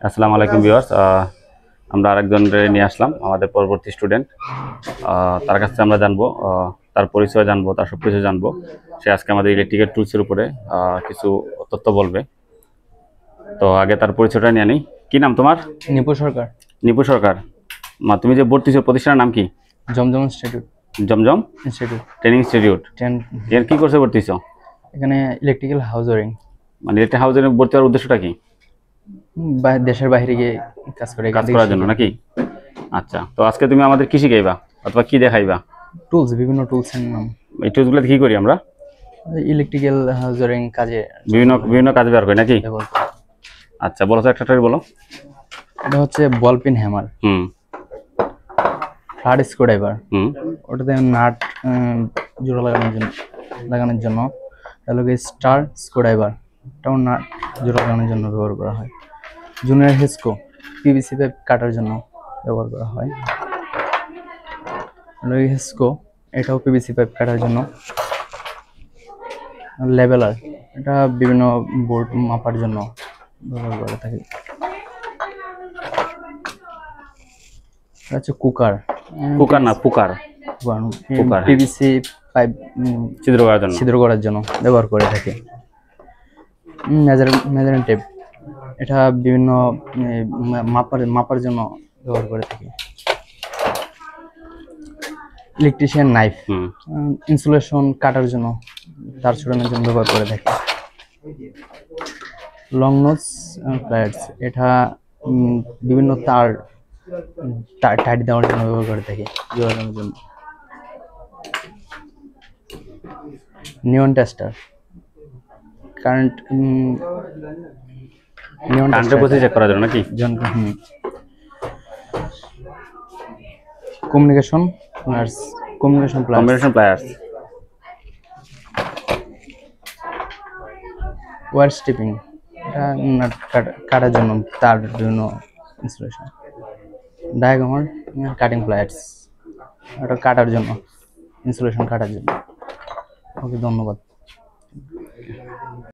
আসসালামু আলাইকুম ভিউয়ার্স। আমরা আরেকজনকে নিয়ে আসলাম, আমাদের পরবর্তী স্টুডেন্ট। তার কাছ থেকে আমরা জানবো, তার পরিচয় জানবো, তার সব কিছু জানবো। সে আজকে আমাদের ইলেকট্রিক্যাল টুলসের উপরে কিছু তথ্য বলবে। তো আগে তার পরিচয়টা নিয়ে নিই। কি নাম তোমার? নিপু সরকার। নিপু সরকার। তুমি যে ভর্তি হচ্ছো প্রতিষ্ঠানের নাম কি? জমজম ইনস্টিটিউট। জমজম ইনস্টিটিউট ট্রেনিং ইনস্টিটিউট। এর কি কোর্সে ভর্তি হচ্ছো? এখানে ইলেকট্রিক্যাল হাউস ওয়ারিং। মানে ইলেকট্রিক হাউসে ভর্তি হওয়ার উদ্দেশ্যটা কি? দেশের বাইরে গিয়ে কাজ করার জন্য নাকি? আচ্ছা, তো আজকে তুমি আমাদের কি শিখাইবা অথবা কি দেখাইবা? টুলস, বিভিন্ন টুলসের নাম। এই টুলসগুলো কি করি আমরা? ইলেকট্রিক্যাল হাউস ওয়ারিং কাজে বিভিন্ন কাজে ব্যবহার করি নাকি? আচ্ছা, বলো তো একটা বলো। এটা হচ্ছে বল পিন হ্যামার, ফ্ল্যাট স্ক্রুড্রাইভার, ওটাতে নাট জোড়া লাগানোর জন্য। তাহলে স্টার স্ক্রুড্রাইভার, এটাও নাট জোড়া লাগানোর জন্য ব্যবহার করা হয়। জুনিয়র হেস্কো, পিভিসি পাইপ কাটার জন্য ব্যবহার করা হয়। হেস্কো, এটাও পিভিসি পাইপ কাটার জন্য। লেভেলার, এটা বিভিন্ন বোর্ড মাপার জন্য ব্যবহার করে থাকি। হচ্ছে কুকার না পুকার, পিভিসি পাইপ ছিদ্র করার জন্য ব্যবহার করে থাকি। মেজারিং টেপ, এটা বিভিন্ন মাপার জন্য ব্যবহার করে থাকি। ইলেকট্রিশিয়ান নাইফ, ইনসুলেশন কাটার জন্য, তার ছড়ানোর জন্য ব্যবহার করে থাকি। লং নোজ প্লায়ার্স, এটা বিভিন্ন তার টাইট দেওয়ার জন্য ব্যবহার করে থাকি, জোড়ানোর জন্য। নিয়ন টেস্টার, কারেন্ট চেক করার জন্য নাকি? কমিউনিকেশন প্লায়ার্স, ওয়্যার স্ট্রিপিং, এটা নাট কাটার জন্য, তার বিভিন্ন ইনসুলেশন। ডায়াগ্রামার কাটিং প্লায়ার্স, এটা কাটার জন্য, ইনসুলেশন কাটার জন্য। ওকে, ধন্যবাদ।